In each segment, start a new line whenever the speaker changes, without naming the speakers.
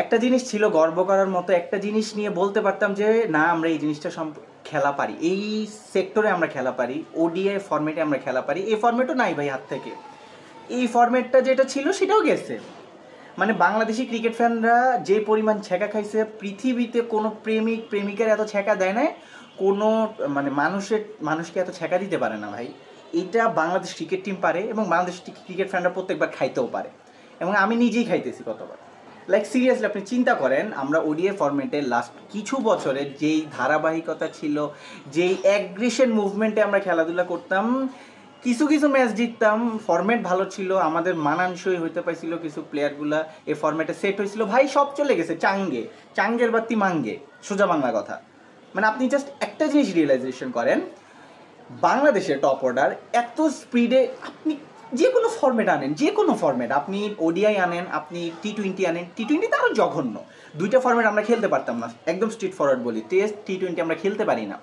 একটা জিনিস ছিল গর্ব করার মতো, একটা জিনিস নিয়ে বলতে পারতাম যে না আমরা এই জিনিসটা খেলা পারি, এই সেক্টরে আমরা খেলা পারি, ওডিআই ফরম্যাটে আমরা খেলা পারি। এই ফরম্যাটও নাই ভাই হাত থেকে, এই ফরম্যাটটা যেটা ছিল সেটাও গেছে। মানে বাংলাদেশি ক্রিকেট ফ্যানরা যে পরিমাণ ছ্যাঁকা খাইছে, পৃথিবীতে কোনো প্রেমিক প্রেমিকার এত ছ্যাঁকা দেয় না, কোনো মানে মানুষকে এত ছ্যাঁকা দিতে পারে না ভাই। এটা বাংলাদেশ ক্রিকেট টিম পারে, এবং বাংলাদেশ ক্রিকেট ফ্যানরা প্রত্যেকবার খাইতেও পারে, এবং আমি নিজেই খাইতেছি কতবার। লাইক সিরিয়াসলি আপনি চিন্তা করেন, আমরা ওডিআই ফরম্যাটে লাস্ট কিছু বছরে যেই ধারাবাহিকতা ছিল, যেই অ্যাগ্রেশন মুভমেন্টে আমরা খেলাধুলা করতাম, কিছু কিছু ম্যাচ জিততাম, ফরম্যাট ভালো ছিল, আমাদের মানানসই হইতে পারছিল, কিছু প্লেয়ারগুলা এই ফরম্যাটে সেট হয়েছিল, ভাই সব চলে গেছে চাঙ্গের বাতি মাঙ্গে, সোজা বাংলা কথা। মানে আপনি জাস্ট একটা জিনিস রিয়েলাইজেশন করেন, বাংলাদেশের টপ অর্ডার এত স্পিডে, আপনি যে কোনো ফরম্যাট আনেন, যে কোনো ফরম্যাট, আপনি ওডিআই আনেন, আপনি টি-20 আনেন, টি-20 আরও জঘন্য, দুইটা ফরম্যাট আমরা খেলতে পারতাম না। একদম স্ট্রিট ফরওয়ার্ড বলি, টেস্ট টি-20 আমরা খেলতে পারি না,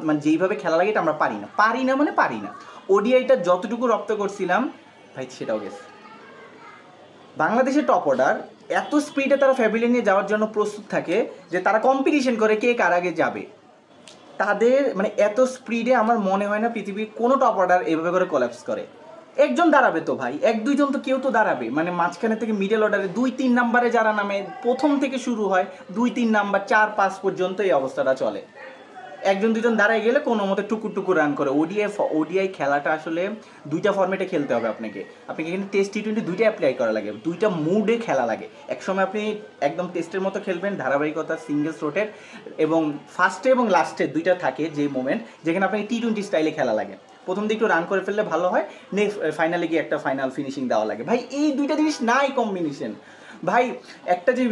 মানে যেইভাবে খেলা লাগে এটা আমরা পারি না। ওডিআইটা যতটুকু রপ্ত করছিলাম ভাই সেটাও গেছে। বাংলাদেশের টপ অর্ডার এত স্পিডে তারা প্যাভিলিয়নে যাওয়ার জন্য প্রস্তুত থাকে যে তারা কম্পিটিশন করে কে কার আগে যাবে। তাদের মানে এত স্পিডে আমার মনে হয় না পৃথিবীর কোনো টপ অর্ডার এভাবে করে কোল্যাপস করে। একজন দাঁড়াবে তো ভাই, এক দুইজন তো কেউ তো দাঁড়াবে, মানে মাঝখানে থেকে মিডল অর্ডারে 2-3 নাম্বারে যারা নামে, প্রথম থেকে শুরু হয় 2-3 নাম্বার 4-5 পর্যন্ত এই অবস্থাটা চলে। একজন দুজন দাঁড়ায় গেলে কোনো মতে টুকুর রান করে। ওডিআই খেলাটা আসলে দুইটা ফর্মেটে খেলতে হবে আপনাকে কিন্তু টেস্ট টি-20 দুইটা অ্যাপ্লাই করা লাগে, দুইটা মুডে খেলা লাগে। একসময় আপনি একদম টেস্টের মতো খেলবেন, ধারাবাহিকতা, সিঙ্গেলস রোটেট, এবং ফার্স্টে এবং লাস্টে দুইটা থাকে যে মোমেন্ট যেখানে আপনাকে টি-20 স্টাইলে খেলা লাগে। প্রথম দিকে একটু রান করে ফেললে ভালো হয়, নেক্সট ফাইনালে গিয়ে একটা ফাইনাল ফিনিশিং দেওয়া লাগে। ভাই এই দুইটা জিনিস নাই কম্বিনেশন। ভাই একটা যে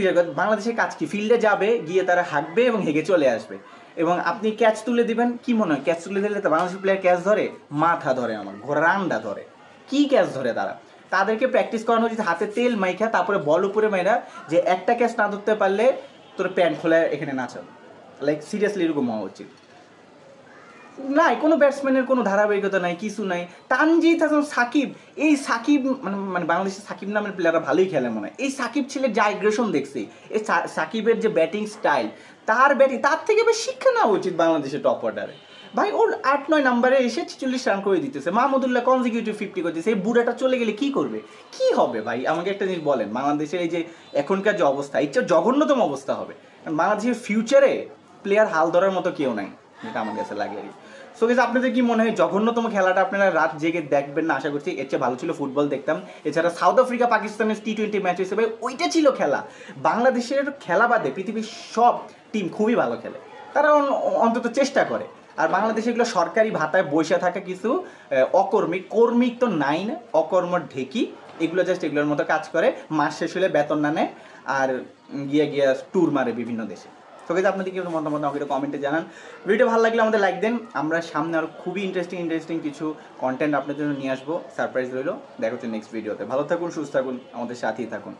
বাংলাদেশের কাজ কি, ফিল্ডে যাবে, গিয়ে তারা হাঁকবে এবং হেগে চলে আসবে, এবং আপনি ক্যাচ তুলে দিবেন। কি মনে হয় ক্যাচ তুলে দিলে তো বাংলাদেশের প্লেয়ার ক্যাচ ধরে? মাথা ধরে, আমার ঘোড়ান্ডা ধরে, কি ক্যাচ ধরে তারা। তাদেরকে প্র্যাকটিস করানো উচিত হাতে তেল মাইখা, তারপরে বল উপরে মেয়েরা, যে একটা ক্যাচ না ধরতে পারলে তোর প্যান্ট খোলা এখানে নাচাও। লাইক সিরিয়াসলি এরকম হওয়া উচিত। নাই কোনো ব্যাটসম্যানের কোনো ধারাবাহিকতা নাই, কিছু নাই। তানজিদ হাসান, সাকিব, এই সাকিব মানে বাংলাদেশের সাকিব নামের প্লেয়াররা ভালোই খেলে মনে হয়। এই সাকিব ছেলের যা অ্যাগ্রেশন দেখছি, এই সাকিবের যে ব্যাটিং স্টাইল, তার থেকে বেশ শিক্ষা নেওয়া উচিত বাংলাদেশের টপ অর্ডারে। ভাই ওর 8-9 নাম্বারে এসে 46 রান করে দিতেছে, মাহমুদুল্লাহ কনজিকিউটিভ 50 করতেছে। এই বুড়াটা চলে গেলে কি করবে, কি হবে ভাই? আমাকে একটা জিনিস বলেন, বাংলাদেশের এই যে এখনকার যে অবস্থা, এর চেয়ে জঘন্যতম অবস্থা হবে। কারণ বাংলাদেশের ফিউচারে প্লেয়ার হাল ধরার মতো কেউ নাই, যেটা আমার কাছে লাগে আর কি। সো গেছে, আপনাদের কি মনে হয় জঘন্যতম খেলাটা আপনারা রাত জেগে দেখবেন না? আশা করছি। এর চেয়ে ভালো ছিল ফুটবল দেখতাম। এছাড়া সাউথ আফ্রিকা পাকিস্তানের টি-20 ম্যাচ হিসেবে ওইটা ছিল খেলা। বাংলাদেশের খেলা বাদে পৃথিবীর সব টিম খুবই ভালো খেলে, তারা অন্তত চেষ্টা করে। আর বাংলাদেশে এগুলো সরকারি ভাতায় বসে থাকা কিছু কর্মিক তো নাই না, অকর্মর ঢেকি, এগুলো জাস্ট এগুলোর মতো কাজ করে, মাস শেষ হলে বেতন না নেয় আর গিয়া ট্যুর মারে বিভিন্ন দেশে। তো গাইস আপনাদের কি মতামত আমাকে কমেন্টে জানান। ভিডিও ভালো লাগলে আমাদের লাইক দেন। আমরা সামনে আরও খুবই ইন্টারেস্টিং কিছু কন্টেন্ট আপনাদের জন্য নিয়ে আসবো, সারপ্রাইজ রইলো। দেখা হচ্ছে নেক্সট ভিডিওতে। ভালো থাকুন, সুস্থ থাকুন, আমাদের সাথেই থাকুন।